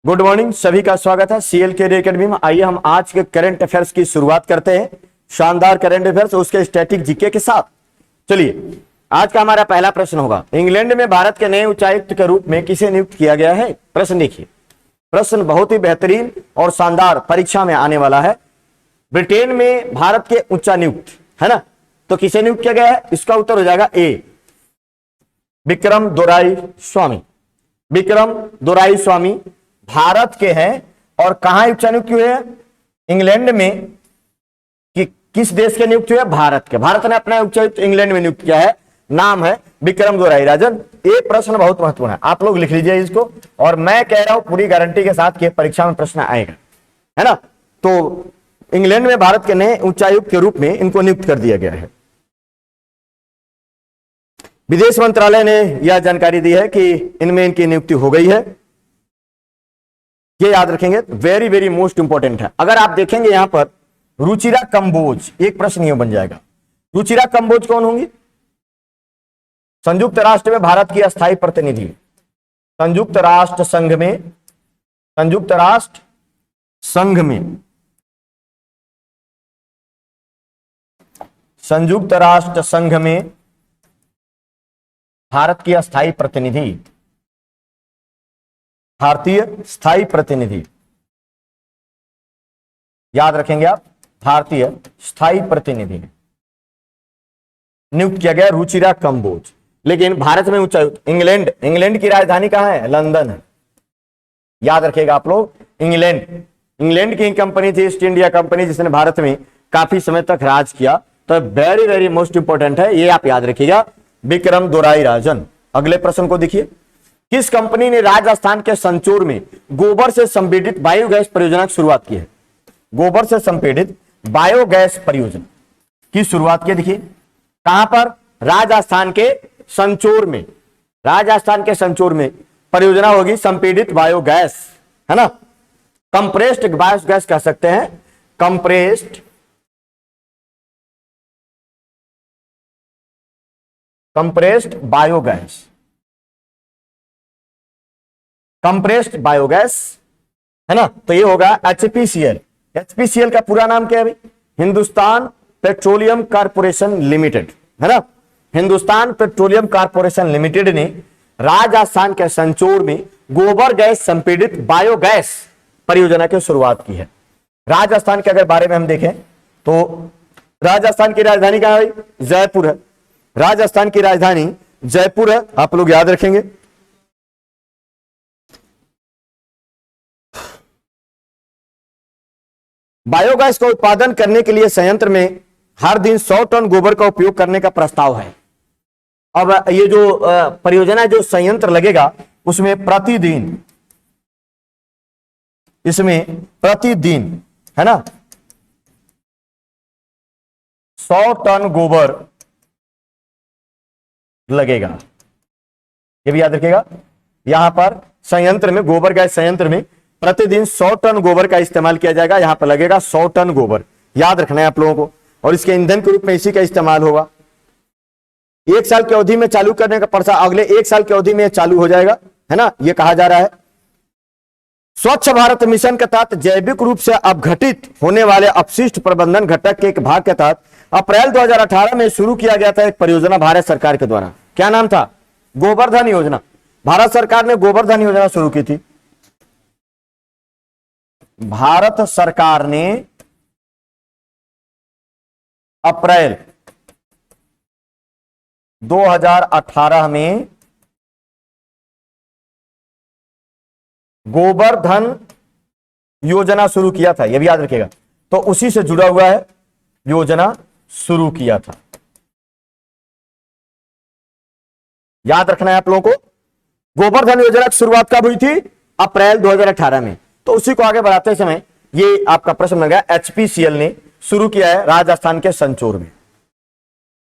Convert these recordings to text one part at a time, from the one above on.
Good morning, सभी का स्वागत है सीएल के एकेडमी में। आइए हम आज के करंट अफेयर्स की शुरुआत करते हैं। शानदार करंट अफेयर्स उसके स्टैटिक जीके के साथ। चलिए, आज का हमारा पहला प्रश्न होगा, इंग्लैंड में भारत के नए उच्चायुक्त के रूप में किसे नियुक्त किया गया है। प्रश्न देखिए, प्रश्न बहुत ही बेहतरीन और शानदार, परीक्षा में आने वाला है। ब्रिटेन में भारत के उच्चायुक्त है ना, तो किसे नियुक्त किया गया है? इसका उत्तर हो जाएगा ए, विक्रम दोराईस्वामी। विक्रम दोराईस्वामी भारत के हैं और कहां उच्चायुक्त हुए हैं? इंग्लैंड में। कि किस देश के नियुक्त हुए? भारत के। भारत ने अपना उच्चायुक्त इंग्लैंड में नियुक्त किया है, नाम है विक्रम दोराईराजन। ये प्रश्न बहुत महत्वपूर्ण है, आप लोग लिख लीजिए इसको। और मैं कह रहा हूं पूरी गारंटी के साथ कि परीक्षा में प्रश्न आएगा, है ना। तो इंग्लैंड में भारत के नए उच्चायुक्त के रूप में इनको नियुक्त कर दिया गया है। विदेश मंत्रालय ने यह जानकारी दी है कि इनमें इनकी नियुक्ति हो गई है। ये याद रखेंगे, वेरी वेरी मोस्ट इंपॉर्टेंट है। अगर आप देखेंगे यहां पर रुचिरा कंबोज, एक प्रश्न ये बन जाएगा, रुचिरा कंबोज कौन होंगी? संयुक्त राष्ट्र में भारत की अस्थायी प्रतिनिधि, संयुक्त राष्ट्र संघ में, संयुक्त राष्ट्र संघ में, संयुक्त राष्ट्र संघ में भारत की अस्थायी प्रतिनिधि, भारतीय स्थायी प्रतिनिधि, याद रखेंगे आप, भारतीय स्थायी प्रतिनिधि नियुक्त किया गया रुचिरा कंबोज। लेकिन भारत में उच्चायुक्त इंग्लैंड, इंग्लैंड की राजधानी कहां है? लंदन है, याद रखिएगा आप लोग। इंग्लैंड, इंग्लैंड की कंपनी थी ईस्ट इंडिया कंपनी, जिसने भारत में काफी समय तक राज किया। तो वेरी वेरी मोस्ट इंपॉर्टेंट है, ये आप याद रखिएगा, विक्रम दोराईराजन। अगले प्रश्न को देखिए, किस कंपनी ने राजस्थान के संचोर में गोबर से संपीड़ित बायोगैस परियोजना की शुरुआत की है? गोबर से संपीड़ित बायोगैस परियोजना की शुरुआत की। देखिए कहां पर? राजस्थान के संचोर में, राजस्थान के संचोर में परियोजना होगी संपीड़ित बायोगैस, है ना। कंप्रेस्ड बायोगैस कह सकते हैं, कंप्रेस्ड बायोगैस, कंप्रेस्ड बायोगैस, है ना। तो ये होगा एचपीसीएल। एचपीसीएल का पूरा नाम क्या है भाई? हिंदुस्तान पेट्रोलियम कॉर्पोरेशन लिमिटेड, है ना। हिंदुस्तान पेट्रोलियम कॉर्पोरेशन लिमिटेड ने राजस्थान के संचोर में गोबर गैस संपीड़ित बायोगैस परियोजना की शुरुआत की है। राजस्थान के अगर बारे में हम देखें तो राजस्थान की राजधानी कहां है? जयपुर है। राजस्थान की राजधानी जयपुर है, आप लोग याद रखेंगे। बायोगैस का उत्पादन करने के लिए संयंत्र में हर दिन 100 टन गोबर का उपयोग करने का प्रस्ताव है। अब ये जो परियोजना, जो संयंत्र लगेगा उसमें प्रतिदिन, इसमें प्रतिदिन, है ना, 100 टन गोबर लगेगा, ये भी याद रखिएगा। यहां पर संयंत्र में, गोबर गैस संयंत्र में प्रतिदिन 100 टन गोबर का इस्तेमाल किया जाएगा। यहां पर लगेगा 100 टन गोबर, याद रखना है आप लोगों को। और इसके ईंधन के रूप में इसी का इस्तेमाल होगा। 1 साल की अवधि में चालू करने का प्रस्ताव, अगले 1 साल की अवधि में चालू हो जाएगा, है ना, यह कहा जा रहा है। स्वच्छ भारत मिशन के तहत जैविक रूप से अपघटित होने वाले अपशिष्ट प्रबंधन घटक के एक भाग के तहत अप्रैल 2018 में शुरू किया गया था एक परियोजना भारत सरकार के द्वारा। क्या नाम था? गोवर्धन योजना। भारत सरकार ने गोवर्धन योजना शुरू की थी। भारत सरकार ने अप्रैल 2018 में गोवर्धन योजना शुरू किया था, यह भी याद रखिएगा। तो उसी से जुड़ा हुआ है, योजना शुरू किया था, याद रखना है आप लोगों को। गोवर्धन योजना की शुरुआत कब हुई थी? अप्रैल 2018 में। तो उसी को आगे बढ़ाते समय ये आपका प्रश्न बन गया, एचपीसीएल ने शुरू किया है राजस्थान के संचोर में।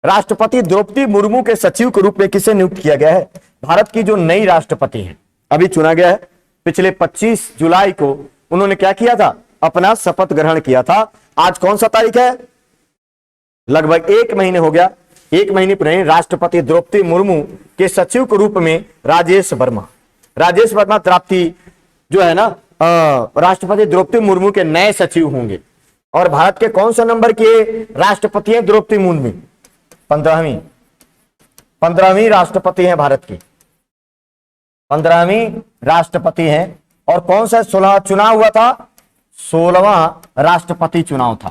राष्ट्रपति द्रौपदी मुर्मू के सचिव के रूप में किसे नियुक्त किया गया है? भारत की जो नई राष्ट्रपति हैं, अभी चुना गया है। पिछले 25 जुलाई को उन्होंने क्या किया था? अपना शपथ ग्रहण किया था। आज कौन सा तारीख है? लगभग 1 महीने हो गया। 1 महीने पुरानी राष्ट्रपति द्रौपदी मुर्मू के सचिव के रूप में राजेश वर्मा द्राप्ती जो है ना राष्ट्रपति द्रौपदी मुर्मू के नए सचिव होंगे। और भारत के कौन सा नंबर के राष्ट्रपति हैं द्रौपदी मुर्मू? 15वीं राष्ट्रपति हैं भारत की, 15वीं राष्ट्रपति हैं। और कौन सा 16 चुनाव हुआ था? 16वां राष्ट्रपति चुनाव था,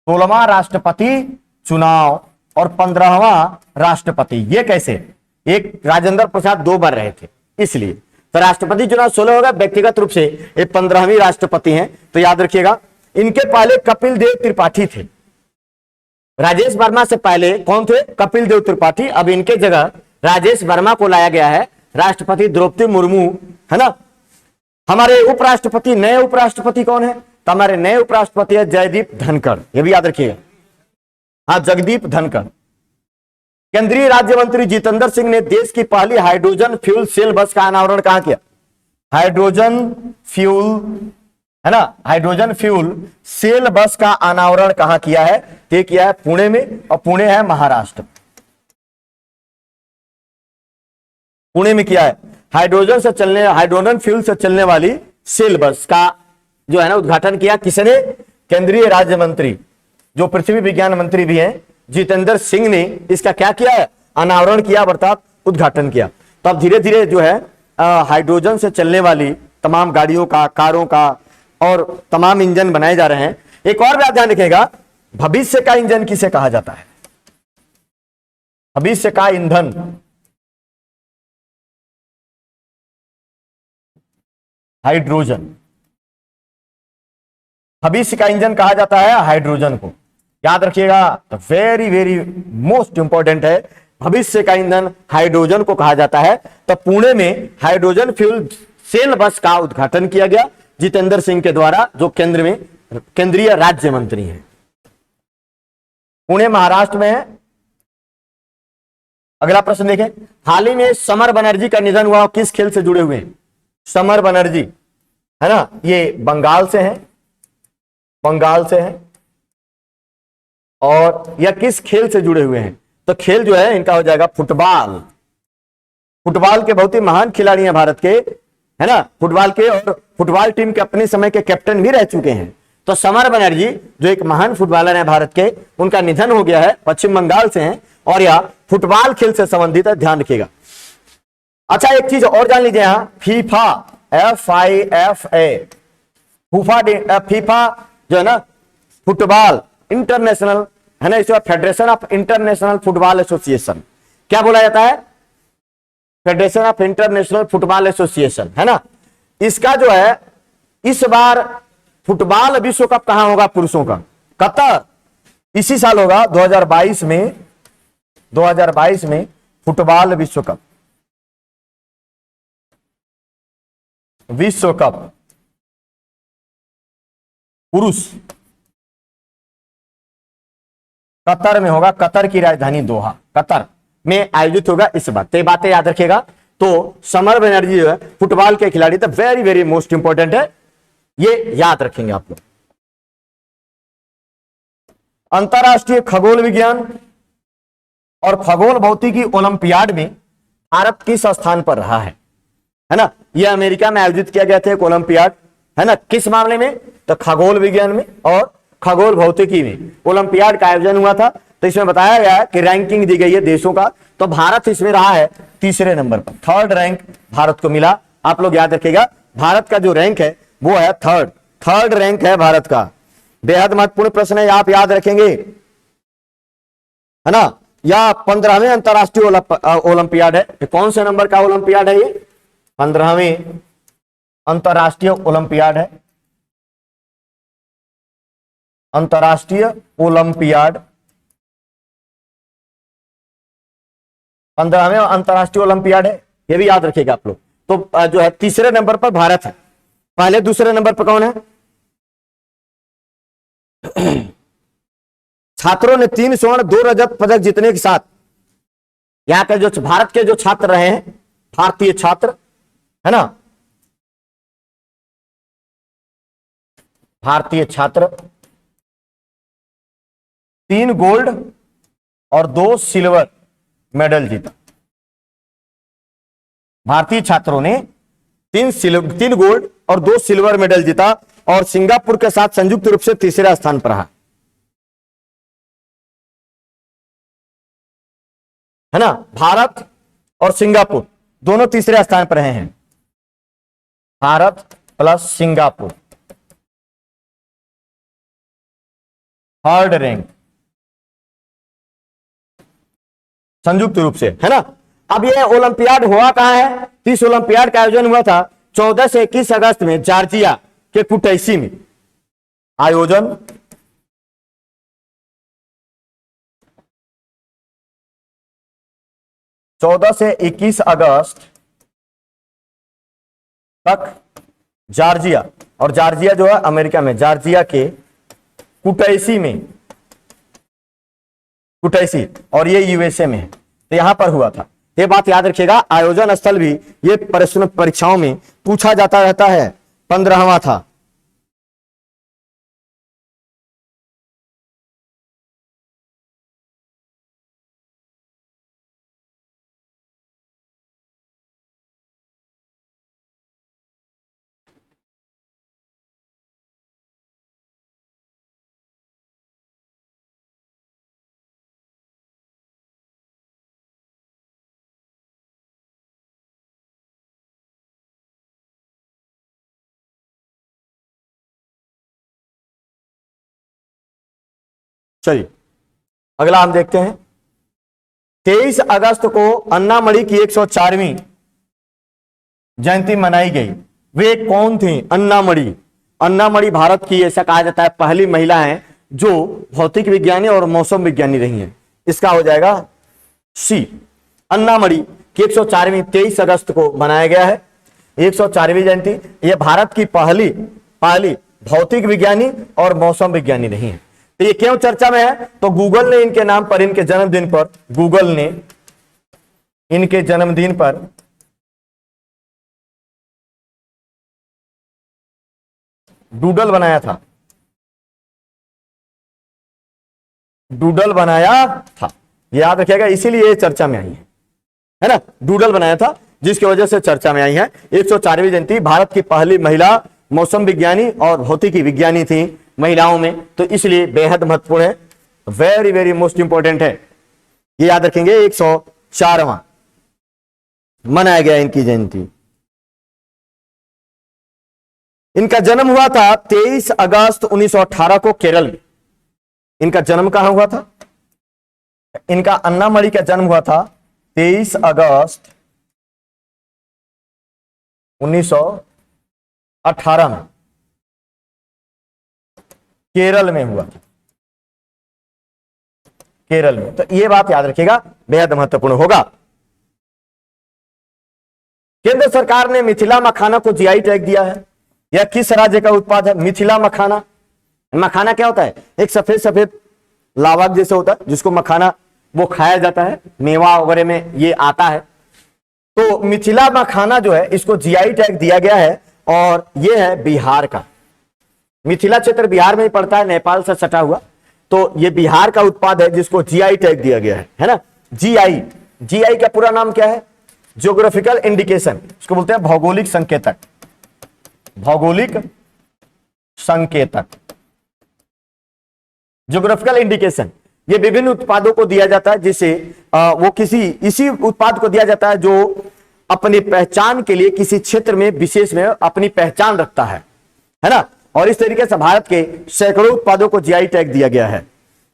16वां राष्ट्रपति चुनाव और 15वां राष्ट्रपति। ये कैसे? एक राजेंद्र प्रसाद 2 बार रहे थे इसलिए। तो राष्ट्रपति चुनाव 16 होगा, व्यक्तिगत रूप से ये 15वीं राष्ट्रपति हैं। तो याद रखिएगा। इनके पहले कपिल देव त्रिपाठी थे। राजेश वर्मा से पहले कौन थे? कपिल देव त्रिपाठी। अब इनके जगह राजेश वर्मा को लाया गया है। राष्ट्रपति द्रौपदी मुर्मू है ना। हमारे उपराष्ट्रपति, नए उपराष्ट्रपति कौन है? तो हमारे नए उपराष्ट्रपति है जयदीप धनखड़। ये भी याद रखिएगा। हाँ, जगदीप धनखड़। केंद्रीय राज्य मंत्री जितेंद्र सिंह ने देश की पहली हाइड्रोजन फ्यूल सेल बस का अनावरण कहां किया? हाइड्रोजन फ्यूल है ना, हाइड्रोजन फ्यूल सेल बस का अनावरण कहां किया है? ये किया है पुणे में, और पुणे है महाराष्ट्र। पुणे में किया है। हाइड्रोजन फ्यूल से चलने वाली सेल बस का जो है ना उद्घाटन किया किसने? केंद्रीय राज्य मंत्री, जो पृथ्वी विज्ञान मंत्री भी हैं, जितेंद्र सिंह ने इसका क्या किया है? अनावरण किया, अर्थात उद्घाटन किया। तो अब धीरे धीरे जो है हाइड्रोजन से चलने वाली तमाम गाड़ियों का, कारों का और तमाम इंजन बनाए जा रहे हैं। एक और बात ध्यान रखिएगा, भविष्य का इंजन किसे कहा जाता है? भविष्य का ईंधन हाइड्रोजन। भविष्य का इंजन कहा जाता है हाइड्रोजन को। याद रखिएगा, वेरी वेरी मोस्ट इंपॉर्टेंट है। भविष्य का ईंधन हाइड्रोजन को कहा जाता है। तो पुणे में हाइड्रोजन फ्यूल सेल बस का उद्घाटन किया गया जितेंद्र सिंह के द्वारा, जो केंद्र में केंद्रीय राज्य मंत्री हैं। पुणे महाराष्ट्र में है। अगला प्रश्न देखें। हाल ही में समर बनर्जी का निधन हुआ, किस खेल से जुड़े हुए हैं? समर बनर्जी है ना, ये बंगाल से हैं, बंगाल से हैं। और यह किस खेल से जुड़े हुए हैं? तो खेल जो है इनका हो जाएगा फुटबॉल। फुटबॉल के बहुत ही महान खिलाड़ी हैं भारत के, है ना, फुटबॉल के, और फुटबॉल टीम के अपने समय के कैप्टन भी रह चुके हैं। तो समर बनर्जी जो एक महान फुटबॉलर है भारत के, उनका निधन हो गया है, पश्चिम बंगाल से हैं और यह फुटबॉल खेल से संबंधित है, ध्यान रखिएगा। अच्छा, एक चीज और जान लीजिए यहां, फीफा, FIFA, फीफा जो है ना फुटबॉल इंटरनेशनल है ना, इसे federation of international football association क्या बोला जाता है? Federation of international football association है ना। इसका जो है इस बार फुटबॉल विश्व कप कहां होगा पुरुषों का? कतर, इसी साल होगा 2022 में फुटबॉल विश्व कप, विश्व कप पुरुष कतर में होगा। कतर की राजधानी दोहा, कतर में आयोजित होगा इस बार। तो ये बातें याद रखिएगा। तो समर बनर्जी जो है फुटबॉल के खिलाड़ी, तो वेरी वेरी मोस्ट इंपॉर्टेंट है, ये याद रखेंगे आप लोग। अंतरराष्ट्रीय खगोल विज्ञान और खगोल भौतिकी ओलंपियाड में भारत किस स्थान पर रहा है ना? यह अमेरिका में आयोजित किया गया था एक ओलंपियाड, है ना। किस मामले में? तो खगोल विज्ञान में और खगोल भौतिकी में ओलंपियाड का आयोजन हुआ था। तो इसमें बताया गया है कि रैंकिंग दी गई है देशों का, तो भारत इसमें रहा है तीसरे नंबर पर, 3rd रैंक भारत को मिला। आप लोग याद रखिएगा, भारत का जो रैंक है वो है 3rd रैंक है भारत का। बेहद महत्वपूर्ण प्रश्न है, आप याद रखेंगे, है ना। यह 15वें अंतरराष्ट्रीय ओलंपियाड है। ये कौन से नंबर का ओलंपियाड है? ये 15वें अंतरराष्ट्रीय ओलंपियाड है। अंतरराष्ट्रीय ओलंपियाड 15वें अंतरराष्ट्रीय ओलंपियाड है, ये भी याद रखिएगा आप लोग। तो जो है तीसरे नंबर पर भारत है। पहले दूसरे नंबर पर कौन है? छात्रों ने 3 स्वर्ण 2 रजत पदक जीतने के साथ यहां के जो भारत के जो छात्र रहे हैं, भारतीय छात्र है ना, भारतीय छात्र 3 गोल्ड और 2 सिल्वर मेडल जीता। भारतीय छात्रों ने तीन गोल्ड और 2 सिल्वर मेडल जीता और सिंगापुर के साथ संयुक्त रूप से तीसरा स्थान पर रहा, है ना। भारत और सिंगापुर दोनों तीसरे स्थान पर रहे हैं, Bharat plus Singapore third rank संयुक्त रूप से, है ना। अब ये ओलंपियाड हुआ कहां है, तो इस ओलंपियाड का आयोजन हुआ था 14 से 21 अगस्त में जॉर्जिया के कुटैसी में। आयोजन 14 से 21 अगस्त तक जॉर्जिया, और जॉर्जिया जो है अमेरिका में, जॉर्जिया के कुटैसी में, कुटैसी, और ये यूएसए में है, तो यहां पर हुआ था। ये बात याद रखिएगा, आयोजन स्थल भी ये प्रश्न परीक्षाओं में पूछा जाता रहता है। 15वां था। चलिए अगला हम देखते हैं। 23 अगस्त को अन्नामणि की 104वीं जयंती मनाई गई। वे कौन थी? अन्नामणि। अन्नामणि भारत की, ऐसा कहा जाता है, पहली महिला है जो भौतिक विज्ञानी और मौसम विज्ञानी रही हैं। इसका हो जाएगा सी। अन्नामणि की 104वीं 23 अगस्त को मनाया गया है, 104वीं जयंती। यह भारत की पहली भौतिक विज्ञानी और मौसम विज्ञानी रही है। तो ये क्यों चर्चा में है? तो गूगल ने इनके नाम पर, इनके जन्मदिन पर, गूगल ने इनके जन्मदिन पर डूडल बनाया था, डूडल बनाया था, याद रखिएगा, इसीलिए ये चर्चा में आई है ना। डूडल बनाया था जिसकी वजह से चर्चा में आई है। 104वीं जयंती, भारत की पहली महिला मौसम विज्ञानी और भौतिकी विज्ञानी थी महिलाओं में, तो इसलिए बेहद महत्वपूर्ण है, वेरी वेरी मोस्ट इंपॉर्टेंट है, ये याद रखेंगे। 104वां मनाया गया इनकी जयंती। इनका जन्म हुआ था 23 अगस्त 1918 को केरल में। इनका जन्म कहां हुआ था? इनका अन्नामणि का जन्म हुआ था 23 अगस्त 1918 में, केरल में हुआ था, केरल में। तो यह बात याद रखिएगा, बेहद महत्वपूर्ण होगा। केंद्र सरकार ने मिथिला मखाना को जीआई टैग दिया है। यह किस राज्य का उत्पाद है? मिथिला मखाना। मखाना क्या होता है? एक सफेद सफेद लावा जैसे होता है, जिसको मखाना वो खाया जाता है, मेवा वगैरह में ये आता है। तो मिथिला मखाना जो है, इसको जीआई टैग दिया गया है, और ये है बिहार का। मिथिला क्षेत्र बिहार में ही पड़ता है, नेपाल से सटा हुआ। तो ये बिहार का उत्पाद है जिसको जीआई टैग दिया गया है ना। जीआई, जीआई का पूरा नाम क्या है? ज्योग्राफिकल इंडिकेशन, इसको बोलते हैं भौगोलिक संकेतक, भौगोलिक संकेतक, ज्योग्राफिकल इंडिकेशन। ये विभिन्न उत्पादों को दिया जाता है, जिसे वो किसी इसी उत्पाद को दिया जाता है जो अपनी पहचान के लिए किसी क्षेत्र में विशेष में अपनी पहचान रखता है ना। और इस तरीके से भारत के सैकड़ों उत्पादों को जीआई टैग दिया गया है।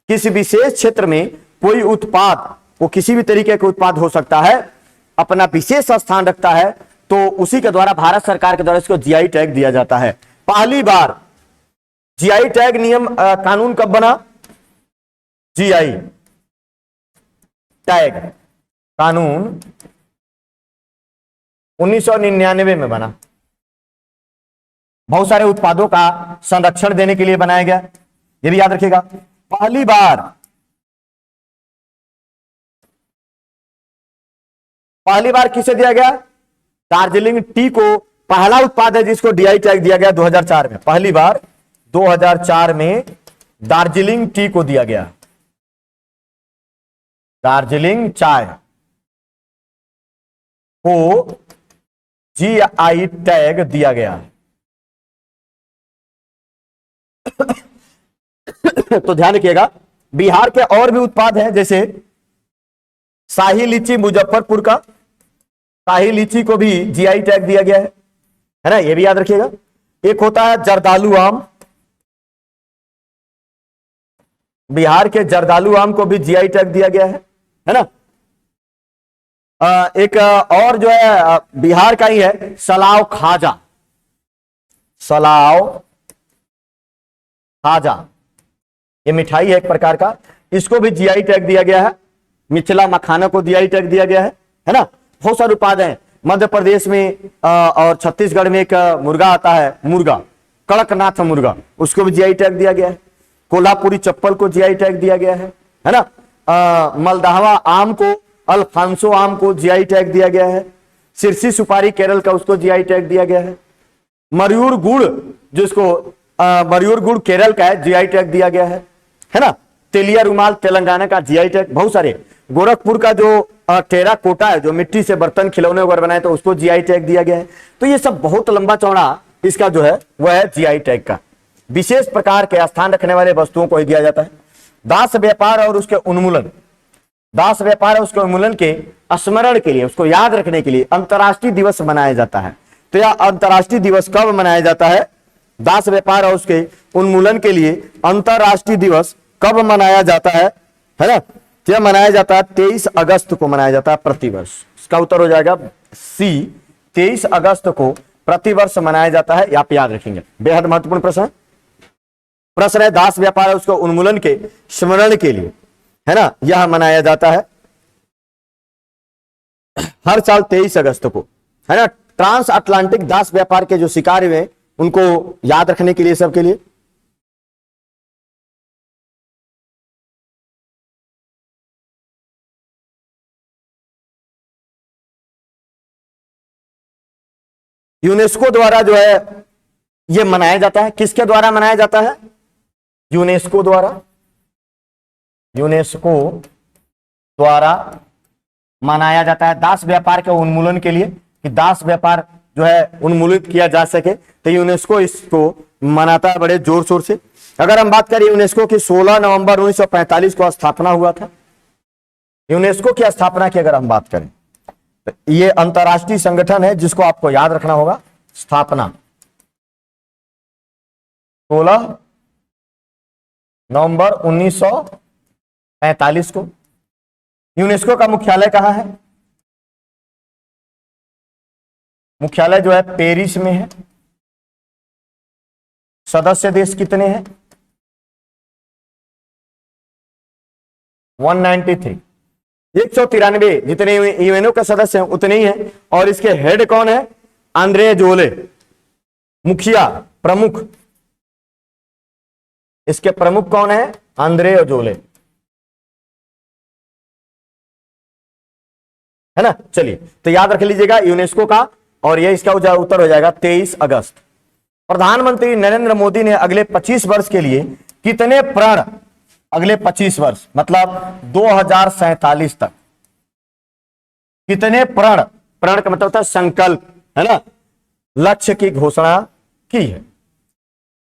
किसी विशेष क्षेत्र में कोई उत्पाद, वो किसी भी तरीके का उत्पाद हो सकता है, अपना विशेष स्थान रखता है, तो उसी के द्वारा, भारत सरकार के द्वारा इसको जीआई टैग दिया जाता है। पहली बार जीआई टैग नियम कानून कब बना? जीआई टैग कानून 1999 में बना। बहुत सारे उत्पादों का संरक्षण देने के लिए बनाया गया, ये भी याद रखिएगा। पहली बार किसे दिया गया? दार्जिलिंग टी को पहला उत्पाद है जिसको जीआई टैग दिया गया 2004 में। पहली बार 2004 में दार्जिलिंग टी को दिया गया, दार्जिलिंग चाय को जीआई टैग दिया गया है। तो ध्यान रखिएगा, बिहार के और भी उत्पाद हैं, जैसे शाही लीची मुजफ्फरपुर का, शाही लीची को भी जीआई टैग दिया गया है ना, ये भी याद रखिएगा। एक होता है जर्दालू आम, बिहार के जर्दालू आम को भी जीआई टैग दिया गया है ना। एक और जो है बिहार का ही है, सलाव खाजा, सलाव खाजा, ये मिठाई है एक प्रकार का, इसको भी जीआई टैग दिया गया है। मिथिला मखाना को जीआई टैग दिया गया है ना। बहुत सारे उत्पाद हैं। मध्य प्रदेश में और छत्तीसगढ़ में एक मुर्गा आता है, मुर्गा कड़कनाथ मुर्गा, उसको भी जीआई टैग दिया गया है। कोल्हापुरी चप्पल को जीआई टैग दिया गया है ना। मलदाहवा आम को, अल्फांसो आम को जीआई टैग दिया गया है। सिरसी सुपारी केरल का, उसको जीआई टैग दिया गया है। मयूर गुड़, जिसको मयूर गुड़ केरल का है, जीआई टैग दिया गया है ना। तेलिया रुमाल तेलंगाना का, जीआई टैग। बहुत सारे, गोरखपुर का जो टेरा कोटा है, जो मिट्टी से बर्तन खिलौने वगैरह बनाए, तो उसको जीआई टैग दिया गया है। तो ये सब बहुत लंबा चौड़ा इसका जो है वह है जीआई टैग का। विशेष प्रकार के स्थान रखने वाले वस्तुओं को ही दिया जाता है। दास व्यापार और उसके उन्मूलन, दास व्यापार और उसके उन्मूलन के स्मरण के लिए, उसको याद रखने के लिए अंतर्राष्ट्रीय दिवस मनाया जाता है। तो यह अंतर्राष्ट्रीय दिवस कब मनाया जाता है? दास व्यापार और उसके उन्मूलन के लिए अंतर्राष्ट्रीय दिवस कब मनाया जाता है ना। यह मनाया जाता है 23 अगस्त को मनाया जाता है प्रतिवर्ष। इसका उत्तर हो जाएगा सी, 23 अगस्त को प्रतिवर्ष मनाया जाता है। आप याद रखेंगे, बेहद महत्वपूर्ण प्रश्न है। प्रश्न है, दास व्यापार और उसके उन्मूलन के स्मरण के लिए, है ना, यह मनाया जाता है हर साल 23 अगस्त को, है ना। ट्रांस अटलांटिक दास व्यापार के जो शिकार हुए उनको याद रखने के लिए, सबके लिए। यूनेस्को द्वारा जो है यह मनाया जाता है। किसके द्वारा मनाया जाता है? यूनेस्को द्वारा, यूनेस्को द्वारा मनाया जाता है दास व्यापार के उन्मूलन के लिए, कि दास व्यापार जो है उन्मूलित किया जा सके, तो यूनेस्को इसको मनाता है बड़े जोर शोर से। अगर हम बात करें यूनेस्को की, 16 नवंबर 1945 को स्थापना हुआ था। यूनेस्को की स्थापना की अगर हम बात करें, तो ये अंतरराष्ट्रीय संगठन है जिसको आपको याद रखना होगा। स्थापना 16 नवंबर 1945 को। यूनेस्को का मुख्यालय कहां है? मुख्यालय जो है पेरिस में है। सदस्य देश कितने हैं? 193, 193 जितने यूएनओ के सदस्य हैं उतने ही हैं। और इसके हेड कौन है? आंद्रे जोले, मुखिया, प्रमुख। इसके प्रमुख कौन है? आंद्रे जोले, है ना। चलिए, तो याद रख लीजिएगा यूनेस्को का, और ये इसका उत्तर हो जाएगा 23 अगस्त। प्रधानमंत्री नरेंद्र मोदी ने अगले 25 वर्ष के लिए कितने प्रण, अगले 25 वर्ष मतलब 2047 तक कितने प्रण, प्रण का मतलब होता है संकल्प, है ना, लक्ष्य की घोषणा की है?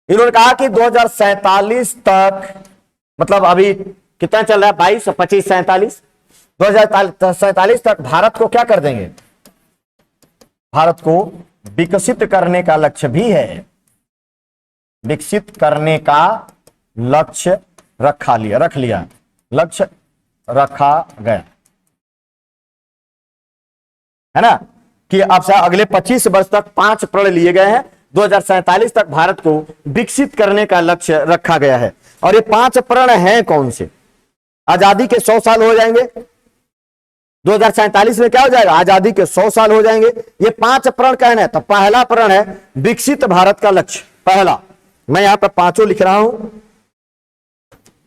इन्होंने कहा कि 2047 तक, मतलब अभी कितना चल रहा है, 22, 25, 47, 2047 तक भारत को क्या कर देंगे? भारत को विकसित करने का लक्ष्य भी है। विकसित करने का लक्ष्य रख लिया, लक्ष्य रखा गया, है ना, कि अब से अगले 25 वर्ष तक 5 प्रण लिए गए हैं। 2047 तक भारत को विकसित करने का लक्ष्य रखा गया है। और ये 5 प्रण हैं कौन से? आजादी के 100 साल हो जाएंगे, 2047 में क्या हो जाएगा? आजादी के 100 साल हो जाएंगे। ये 5 प्रण कहना है, तो पहला प्रण है विकसित भारत का लक्ष्य। पहला, मैं यहां पर 5 लिख रहा हूं,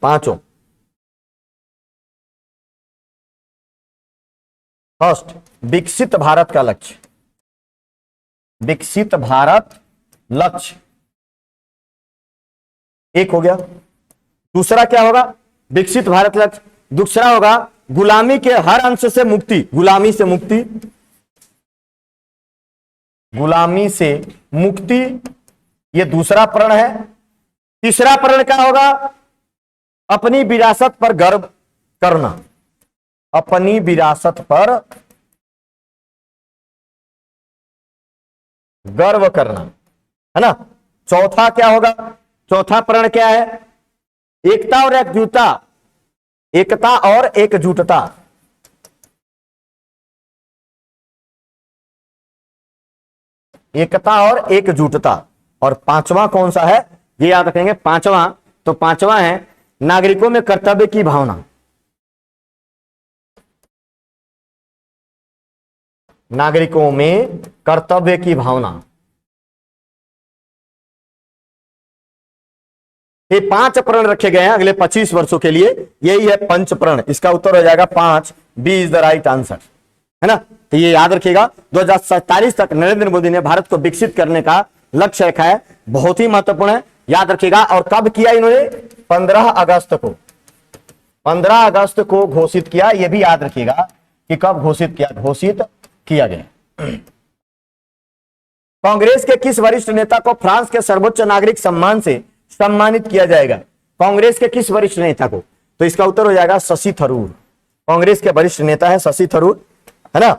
5। फर्स्ट, विकसित भारत का लक्ष्य, विकसित भारत लक्ष्य एक हो गया। दूसरा क्या होगा? विकसित भारत लक्ष्य। दूसरा होगा गुलामी के हर अंश से मुक्ति, गुलामी से मुक्ति। गुलामी से मुक्ति, ये दूसरा प्रण है। तीसरा प्रण क्या होगा? अपनी विरासत पर गर्व करना, अपनी विरासत पर गर्व करना, है ना। चौथा क्या होगा? चौथा प्रण क्या है? एकता और एकजुटता, एकता और एकजुटता। एकता और एकजुटता। और पांचवा कौन सा है ये याद रखेंगे। पांचवा, तो पांचवा है नागरिकों में कर्तव्य की भावना, नागरिकों में कर्तव्य की भावना। ये 5 प्रण रखे गए हैं अगले 25 वर्षों के लिए, यही है पंच प्रण। इसका उत्तर हो जाएगा 5, B is the right answer, है ना। तो ये याद रखिएगा। 2047 तक नरेंद्र मोदी ने भारत को विकसित करने का लक्ष्य रखा है, बहुत ही महत्वपूर्ण है, याद रखिएगा। और कब किया इन्होंने? 15 अगस्त को, 15 अगस्त को घोषित किया। यह भी याद रखिएगा कि कब घोषित किया, घोषित किया गया। कांग्रेस के किस वरिष्ठ नेता को फ्रांस के सर्वोच्च नागरिक सम्मान से सम्मानित किया जाएगा? कांग्रेस के किस वरिष्ठ नेता को? तो इसका उत्तर हो जाएगा शशि थरूर। कांग्रेस के वरिष्ठ नेता है शशि थरूर, है ना।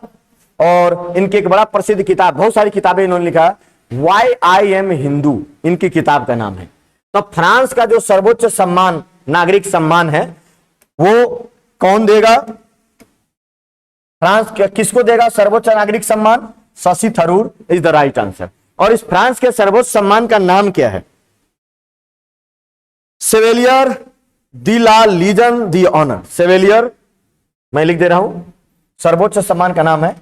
और इनकी एक बड़ा प्रसिद्ध किताब, बहुत सारी किताबें इन्होंने लिखा, वाई आई एम हिंदू, इनकी किताब का नाम है। तो फ्रांस का जो सर्वोच्च सम्मान, नागरिक सम्मान है, वो कौन देगा? फ्रांस किसको देगा सर्वोच्च नागरिक सम्मान? Shashi Tharoor is the right answer. और इस फ्रांस के सर्वोच्च सम्मान का नाम क्या है? सेवेलियर दी ला लीजन दी ऑनर। सेवेलियर, मैं लिख दे रहा हूं, सर्वोच्च सम्मान का नाम है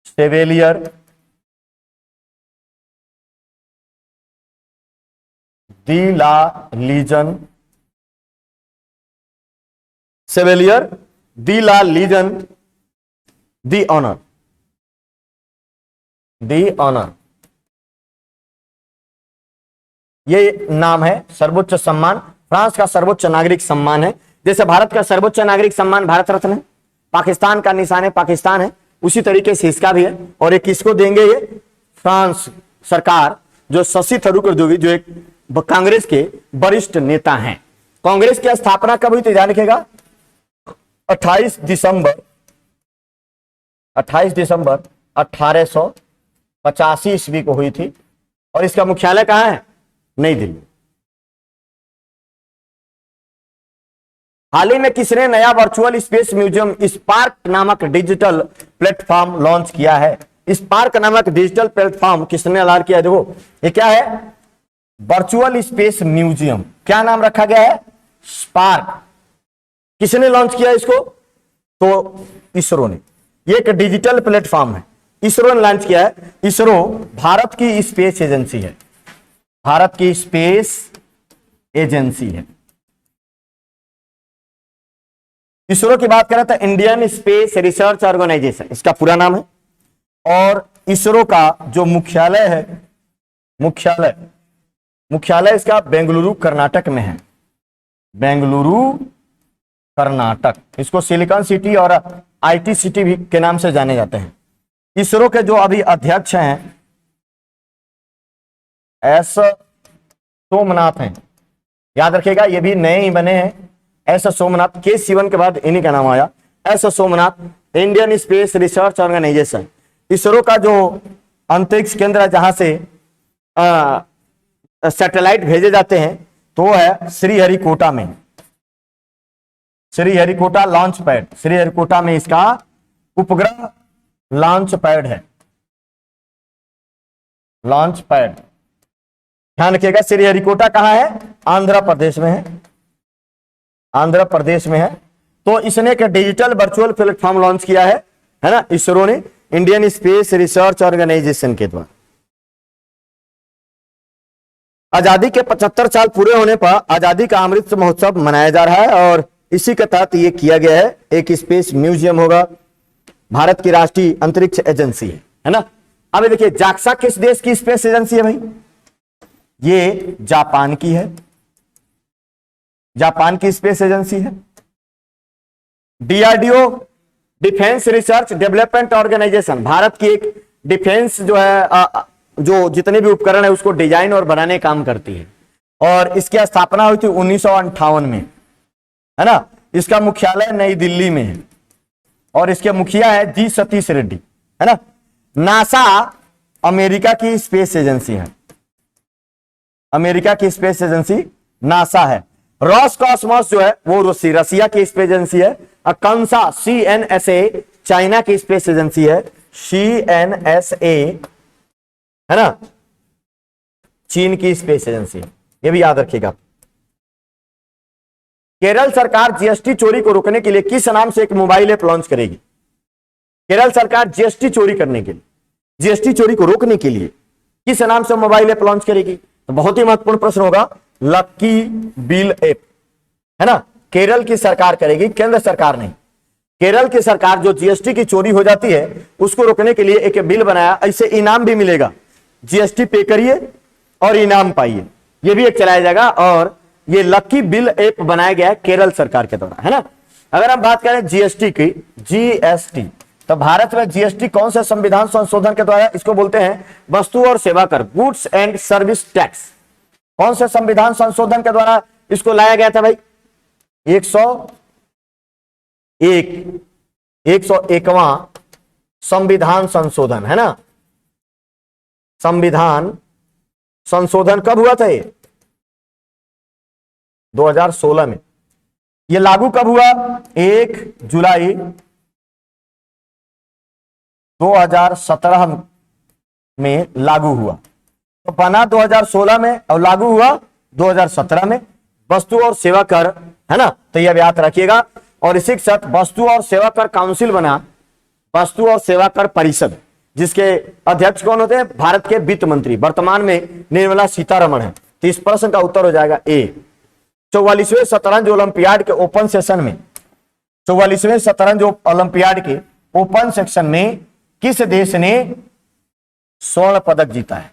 सेवेलियर दी ला लीजन, सेवेलियर दी ला लीजन दी ऑनर, दी ऑनर, ये नाम है सर्वोच्च सम्मान। फ्रांस का सर्वोच्च नागरिक सम्मान है। जैसे भारत का सर्वोच्च नागरिक सम्मान भारत रत्न है, पाकिस्तान का निशान है पाकिस्तान है, उसी तरीके से इसका भी है। और ये किसको देंगे? ये फ्रांस सरकार जो शशि थरूर को देगी, जो एक कांग्रेस के वरिष्ठ नेता हैं। कांग्रेस की स्थापना कब हुई? तो ध्यान रखिएगा 28 दिसंबर 1885 ईस्वी को हुई थी। और इसका मुख्यालय कहां है? नई दिल्ली। हाल ही में किसने नया वर्चुअल स्पेस म्यूजियम स्पार्क नामक डिजिटल प्लेटफॉर्म लॉन्च किया है? स्पार्क नामक डिजिटल प्लेटफॉर्म किसने लॉन्च किया? देखो ये क्या है? Virtual space museum. क्या नाम रखा गया है? स्पार्क। किसने लॉन्च किया इसको? तो इसरो ने। ये एक डिजिटल प्लेटफॉर्म है, इसरो ने लॉन्च किया है। इसरो भारत की स्पेस एजेंसी है, भारत की स्पेस एजेंसी है। इसरो की बात करें तो इंडियन स्पेस रिसर्च ऑर्गेनाइजेशन इसका पूरा नाम है। और इसरो का जो मुख्यालय है, मुख्यालय इसका बेंगलुरु कर्नाटक में है, बेंगलुरु कर्नाटक। इसको सिलिकॉन सिटी और आईटी सिटी भी के नाम से जाने जाते हैं। इसरो के जो अभी अध्यक्ष हैं एस सोमनाथ हैं, याद रखिएगा, ये भी नए ही बने हैं। एस सोमनाथ, के सिवन के बाद इन्हीं का नाम आया, S Somnath. Indian space research organisation, ISRO का जो अंतरिक्ष केंद्र है जहां से सैटेलाइट भेजे जाते हैं, तो वो है श्रीहरिकोटा में, श्रीहरिकोटा लॉन्च पैड। श्रीहरिकोटा में इसका उपग्रह लॉन्च पैड है, लॉन्च पैड। ध्यान रखिएगा श्रीहरिकोटा कहां है? आंध्र प्रदेश में है, आंध्र प्रदेश में है। तो इसने एक डिजिटल वर्चुअल प्लेटफॉर्म लॉन्च किया है ना, इसरो ने, इंडियन स्पेस रिसर्च ऑर्गेनाइजेशन के द्वारा। आजादी के 75 साल पूरे होने पर आजादी का अमृत महोत्सव मनाया जा रहा है, और इसी के तहत ये किया गया है। एक स्पेस म्यूजियम होगा, भारत की राष्ट्रीय अंतरिक्ष एजेंसी है ना। अब देखिए जाक्सा किस देश की स्पेस एजेंसी है भाई? ये जापान की है, जापान की स्पेस एजेंसी है। DRDO defence research development organisation Bharat की एक डिफेंस जो है जो जितने भी उपकरण है उसको डिजाइन और बनाने काम करती है। और इसकी स्थापना हुई थी 1958 में, है ना। इसका मुख्यालय नई दिल्ली में है और इसके मुखिया है जी सतीश रेड्डी, है ना। नासा अमेरिका की स्पेस एजेंसी है, अमेरिका की स्पेस एजेंसी नासा है। रॉसकॉस्मोस जो है वो रसिया की स्पेस एजेंसी है। कंसा CNSA चाइना की स्पेस एजेंसी है, CNSA, है ना, चीन की स्पेस एजेंसी है, ये भी याद रखिएगा। केरल सरकार जीएसटी चोरी को रोकने के लिए किस नाम से एक मोबाइल ऐप लॉन्च करेगी? केरल सरकार जीएसटी चोरी करने के लिए, जीएसटी चोरी को रोकने के लिए किस नाम से मोबाइल ऐप लॉन्च करेगी? तो बहुत ही महत्वपूर्ण प्रश्न होगा, लक्की बिल ऐप, है ना। केरल की सरकार करेगी, केंद्र सरकार नहीं। केरल की सरकार जो जीएसटी की चोरी हो जाती है उसको रोकने के लिए एक बिल बनाया, ऐसे इनाम भी मिलेगा, जीएसटी पे करिए और इनाम पाइए, ये भी एक चलाया जाएगा। और ये लक्की बिल ऐप बनाया गया है केरल सरकार के द्वारा, है ना। अगर हम बात करें जीएसटी की, जीएसटी, तो भारत में जीएसटी कौन से संविधान संशोधन के द्वारा, इसको बोलते हैं वस्तु और सेवा कर, गुड्स एंड सर्विस टैक्स। कौन से संविधान संशोधन के द्वारा इसको लाया गया था भाई? 101वां संविधान संशोधन, है ना। संविधान संशोधन कब हुआ था? ये 2016 में। ये लागू कब हुआ? 1 जुलाई 2017 में लागू हुआ। तो बना 2016 में और लागू हुआ 2017 में। वस्तु और सेवा कर, है ना, तो यह याद रखिएगा। और इसी के साथ वस्तु और सेवा कर काउंसिल बना, वस्तु और सेवा कर परिषद, जिसके अध्यक्ष कौन होते हैं? भारत के वित्त मंत्री, वर्तमान में निर्मला सीतारमण है। तो इस प्रश्न का उत्तर हो जाएगा ए। 44वें शतरंज ओलंपियाड के ओपन सेशन में, 44वें शतरंज ओलंपियाड के ओपन सेक्शन में किस देश ने स्वर्ण पदक जीता है?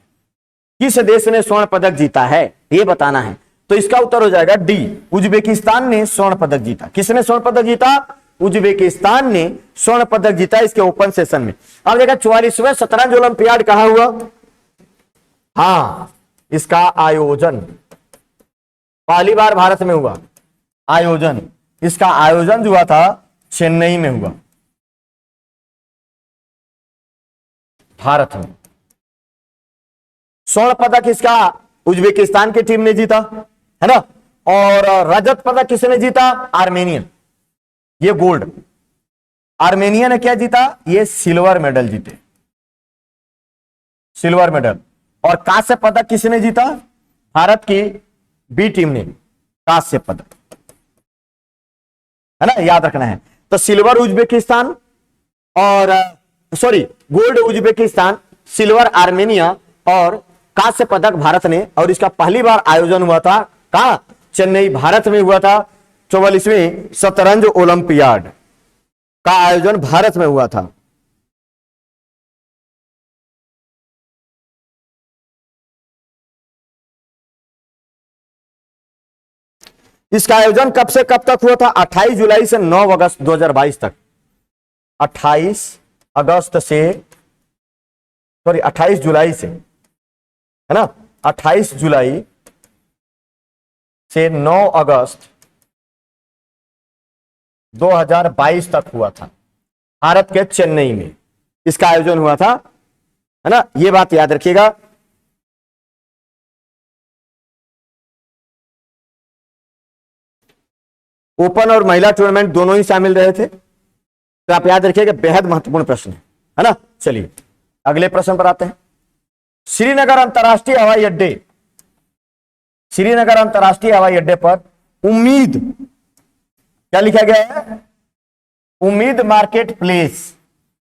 किस देश ने स्वर्ण पदक जीता है, ये बताना है। तो इसका उत्तर हो जाएगा डी, उज्बेकिस्तान ने स्वर्ण पदक जीता। किसने स्वर्ण पदक जीता? उज्बेकिस्तान ने स्वर्ण पदक जीता इसके ओपन सेशन में। अब देखा 44वें शतरंज ओलंपियाड कहां हुआ? हाँ, इसका आयोजन पहली बार भारत में हुआ। आयोजन, इसका आयोजन जो हुआ था चेन्नई में हुआ, भारत में। स्वर्ण पदक इसका उज्बेकिस्तान की टीम ने जीता, है ना। और रजत पदक किसने जीता? आर्मेनियन, ये गोल्ड। आर्मेनिया ने क्या जीता? ये सिल्वर मेडल जीते, सिल्वर मेडल। और कांस्य पदक किसने जीता? भारत की बी टीम ने कांस्य पदक, है ना, याद रखना है। तो सिल्वर उज्बेकिस्तान और गोल्ड उज्बेकिस्तान, सिल्वर आर्मेनिया और कांस्य पदक भारत ने। और इसका पहली बार आयोजन हुआ था कहां? चेन्नई, भारत में हुआ था। 44वें शतरंज ओलंपियाड का आयोजन भारत में हुआ था। इसका आयोजन कब से कब तक हुआ था? 28 जुलाई से 9 अगस्त 2022 तक। 28 जुलाई से, है ना, 28 जुलाई से 9 अगस्त 2022 तक हुआ था, भारत के चेन्नई में इसका आयोजन हुआ था, है ना। यह बात याद रखिएगा। ओपन और महिला टूर्नामेंट दोनों ही शामिल रहे थे, तो आप याद रखिएगा, बेहद महत्वपूर्ण प्रश्न है ना। चलिए अगले प्रश्न पर आते हैं। श्रीनगर अंतर्राष्ट्रीय हवाई अड्डे, श्रीनगर अंतर्राष्ट्रीय हवाई अड्डे पर उम्मीद, क्या लिखा गया है? उम्मीद मार्केट प्लेस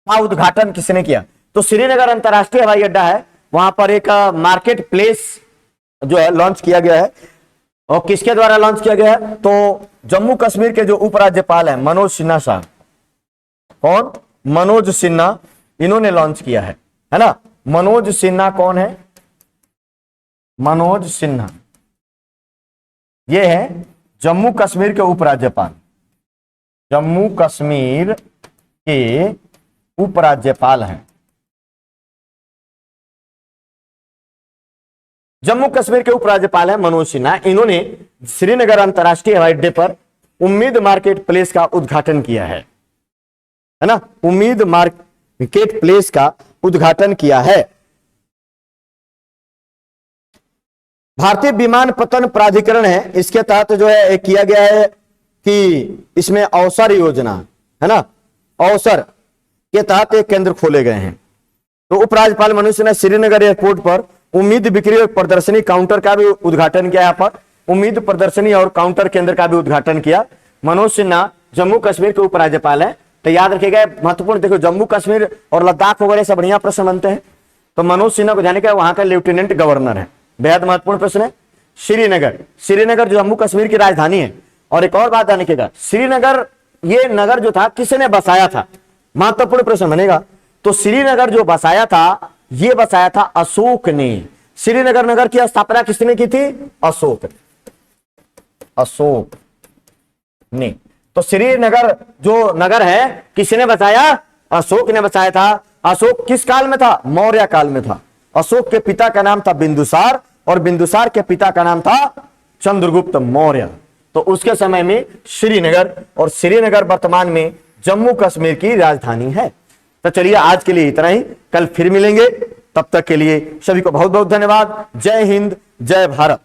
का उद्घाटन किसने किया? तो श्रीनगर अंतर्राष्ट्रीय हवाई अड्डा है, वहां पर एक मार्केट प्लेस जो है लॉन्च किया गया है। और किसके द्वारा लॉन्च किया गया है? तो जम्मू कश्मीर के जो उपराज्यपाल हैं मनोज सिन्हा साहब, कौन? मनोज सिन्हा, इन्होंने लॉन्च किया है ना। मनोज सिन्हा कौन है? मनोज सिन्हा, ये है जम्मू कश्मीर के उपराज्यपाल, जम्मू कश्मीर के उपराज्यपाल हैं। जम्मू कश्मीर के उपराज्यपाल है मनोज सिन्हा। इन्होंने श्रीनगर अंतर्राष्ट्रीय हवाई अड्डे पर उम्मीद मार्केट प्लेस का उद्घाटन किया है ना, उम्मीद मार्केट प्लेस का उद्घाटन किया है। भारतीय विमानपत्तन प्राधिकरण है, इसके तहत जो है किया गया है कि इसमें अवसर योजना है ना, अवसर के तहत एक केंद्र खोले गए हैं। तो उपराज्यपाल मनोज सिन्हा श्रीनगर एयरपोर्ट पर उम्मीद बिक्री और प्रदर्शनी काउंटर का भी उद्घाटन किया। यहाँ पर उम्मीद प्रदर्शनी और काउंटर केंद्र का भी उद्घाटन किया। मनोज सिन्हा जम्मू कश्मीर के उपराज्यपाल है। तो याद रखिएगा महत्वपूर्ण, देखो जम्मू कश्मीर और लद्दाख वगैरह से बढ़िया प्रश्न बनते हैं। तो मनोज सिन्हा को जाने का वहां का लेफ्टिनेंट गवर्नर है, बेहद महत्वपूर्ण प्रश्न है। श्रीनगर, श्रीनगर जम्मू कश्मीर की राजधानी है। और एक और बात ध्यान रखिएगा, श्रीनगर ये नगर जो था किसने बसाया था, महत्वपूर्ण प्रश्न बनेगा। तो श्रीनगर जो बसाया था, ये बसाया था अशोक ने। श्रीनगर नगर की स्थापना किसने की थी, अशोक ने। तो श्रीनगर जो नगर है किसने बसाया, अशोक ने बसाया था। अशोक किस काल में था, मौर्य काल में था। अशोक के पिता का नाम था बिंदुसार और बिंदुसार के पिता का नाम था चंद्रगुप्त मौर्य। तो उसके समय में श्रीनगर, और श्रीनगर वर्तमान में जम्मू कश्मीर की राजधानी है। तो चलिए आज के लिए इतना ही, कल फिर मिलेंगे। तब तक के लिए सभी को बहुत बहुत धन्यवाद। जय हिंद, जय भारत।